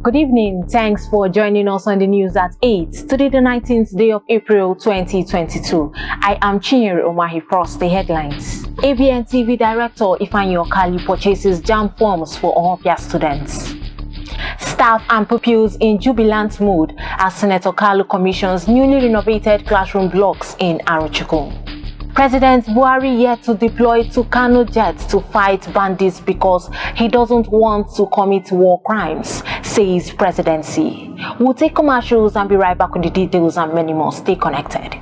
Good evening. Thanks for joining us on the news at 8. Today, the 19th day of April 2022. I am Chinyere Omahi. First, the headlines. ABN TV Director Ifeanyi Okali purchases JAMB forms for Ohofia students. Staff and pupils in jubilant mood as Senator Kalu commissions newly renovated classroom blocks in Arochukwu. President Buhari yet to deploy to Kano jets to fight bandits because he doesn't want to commit war crimes, says presidency. We'll take commercials and be right back with the details and many more. Stay connected.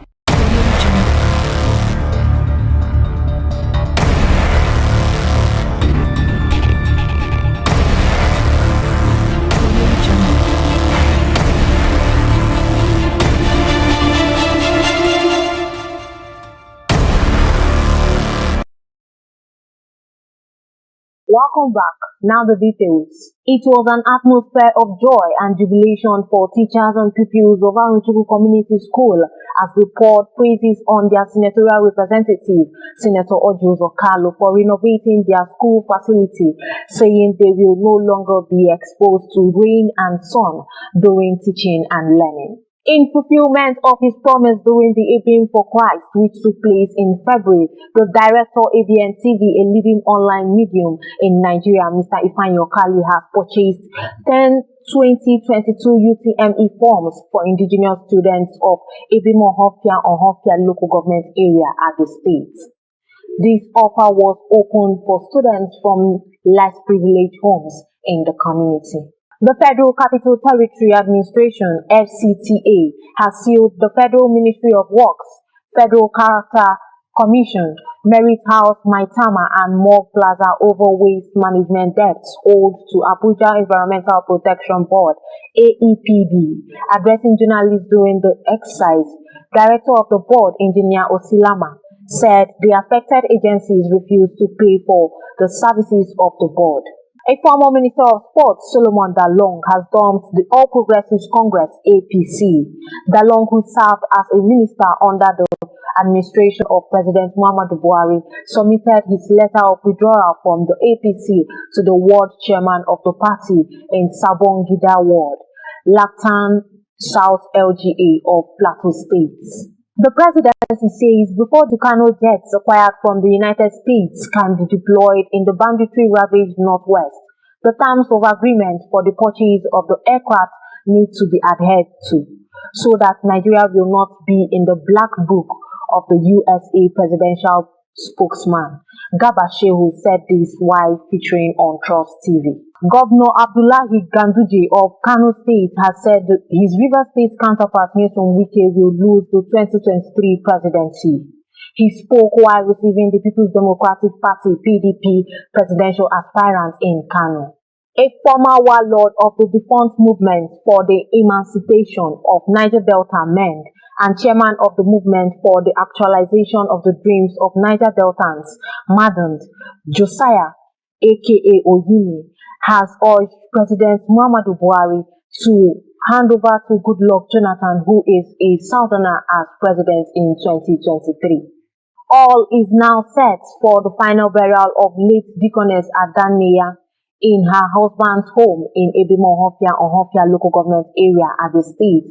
Welcome back. Now the details. It was an atmosphere of joy and jubilation for teachers and pupils of Arochukwu Community School as they poured praises on their senatorial representative, Senator Ojus Okalu, for renovating their school facility, saying they will no longer be exposed to rain and sun during teaching and learning. In fulfillment of his promise during the ABN for Christ, which took place in February, the director ABN TV, a leading online medium in Nigeria, Mr. Ifeanyi Okali, has purchased 10 2022 UTME forms for indigenous students of Ohofia local government area at the state. This offer was opened for students from less privileged homes in the community. The Federal Capital Territory Administration, FCTA, has sealed the Federal Ministry of Works, Federal Character Commission, Merit House, Maitama, and Morgue Plaza over waste management debts owed to Abuja Environmental Protection Board, AEPB. Addressing journalists during the exercise, Director of the board, Engineer Osilama, said the affected agencies refused to pay for the services of the board. A former Minister of Sports, Solomon Dalong, has dumped the All Progressives Congress, APC. Dalong, who served as a minister under the administration of President Muhammadu Buhari, submitted his letter of withdrawal from the APC to the ward chairman of the party in Sabongida Ward, Lactan South LGA of Plateau State. The presidency says before the Kano jets acquired from the United States can be deployed in the banditry-ravaged Northwest, the terms of agreement for the purchase of the aircraft need to be adhered to, so that Nigeria will not be in the black book of the USA presidential spokesman. Garba Shehu said this while featuring on Trust TV. Governor Abdullahi Ganduje of Kano State has said that his River State counterpart Nyesom Wike will lose the 2023 presidency. He spoke while receiving the People's Democratic Party (PDP) presidential aspirant in Kano. A former warlord of the defunct movement for the emancipation of Niger Delta MEND and chairman of the movement for the actualization of the dreams of Niger Deltans, Maddened, Josiah, aka Oyimi, has urged President Muhammadu Buhari to hand over to Goodluck Jonathan, who is a Southerner, as president in 2023. All is now set for the final burial of late Deaconess Adaneya in her husband's home in Ohofia local government area at the state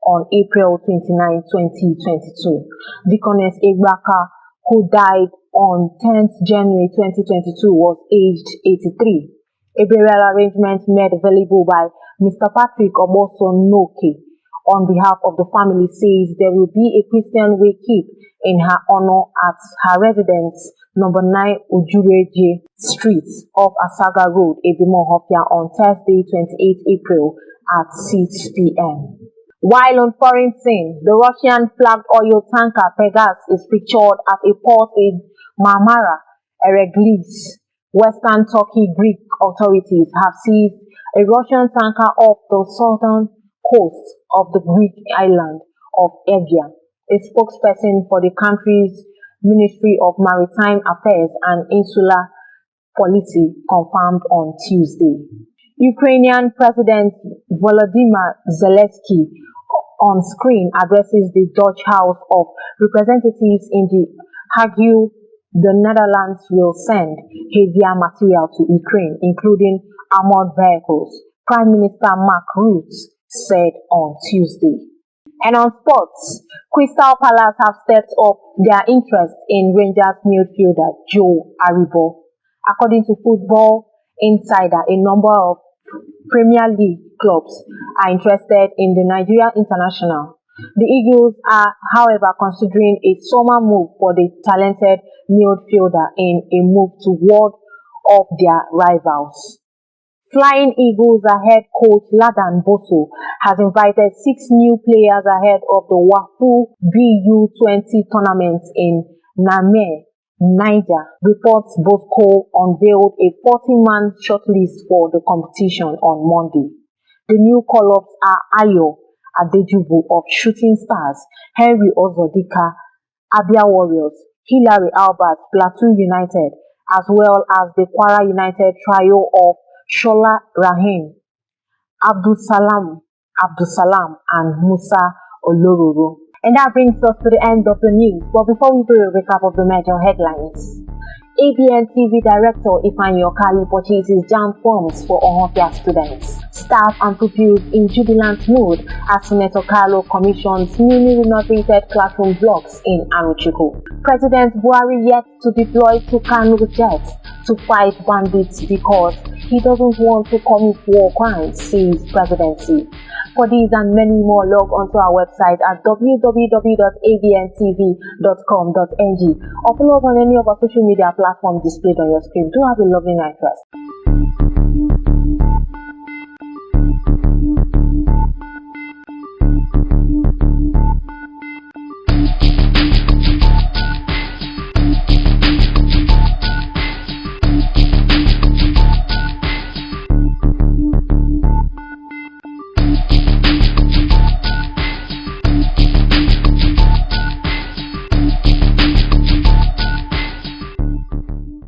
on April 29, 2022. Deaconess Egbaka, who died on 10th January 2022, was aged 83. A burial arrangement made available by Mr. Patrick Omoso-Noke on behalf of the family says there will be a Christian wake-keep in her honor at her residence, number 9 Ujureje Street off Asaga Road, Ohofia, on Thursday, 28 April at 6 p.m. While on foreign scene, the Russian-flagged oil tanker Pegas is pictured at a port in Marmara, Ereglis. Western Turkey Greek authorities have seized a Russian tanker off the southern coast of the Greek island of Evia. A spokesperson for the country's Ministry of Maritime Affairs and Insular Policy confirmed on Tuesday. Ukrainian President Volodymyr Zelensky on screen addresses the Dutch House of Representatives in the Hague. The Netherlands will send heavier material to Ukraine, including armored vehicles, Prime Minister Mark Rutte said on Tuesday. And on sports, Crystal Palace have stepped up their interest in Rangers midfielder Joe Aribo. According to Football Insider, a number of Premier League clubs are interested in the Nigeria international. The Eagles are, however, considering a summer move for the talented midfielder in a move to ward off their rivals. Flying Eagles head coach Ladan Boso has invited 6 new players ahead of the WAFU BU20 tournament in Niamey, Niger. Reports Bosco unveiled a 40-man shortlist for the competition on Monday. The new call-ups are Ayo Adejubu of Shooting Stars, Henry Ozodika, Abia Warriors, Hilary Albert, Plateau United, as well as the Kwara United trio of Shola Rahim, Abdusalam, and Musa Olororo. And that brings us to the end of the news. But before we do a recap of the major headlines, ABN TV Director Ifeanyi Okali purchases JAMB forms for Ohofia students. Staff and pupils in jubilant mood as Senator Carlo commissions newly renovated classroom blocks in Arochukwu. President Buhari yet to deploy to Kano jets to fight bandits because he doesn't want to commit war crimes, says presidency. For these and many more, log onto our website at www.abntv.com.ng or follow us on any of our social media platforms displayed on your screen. Do have a lovely night rest.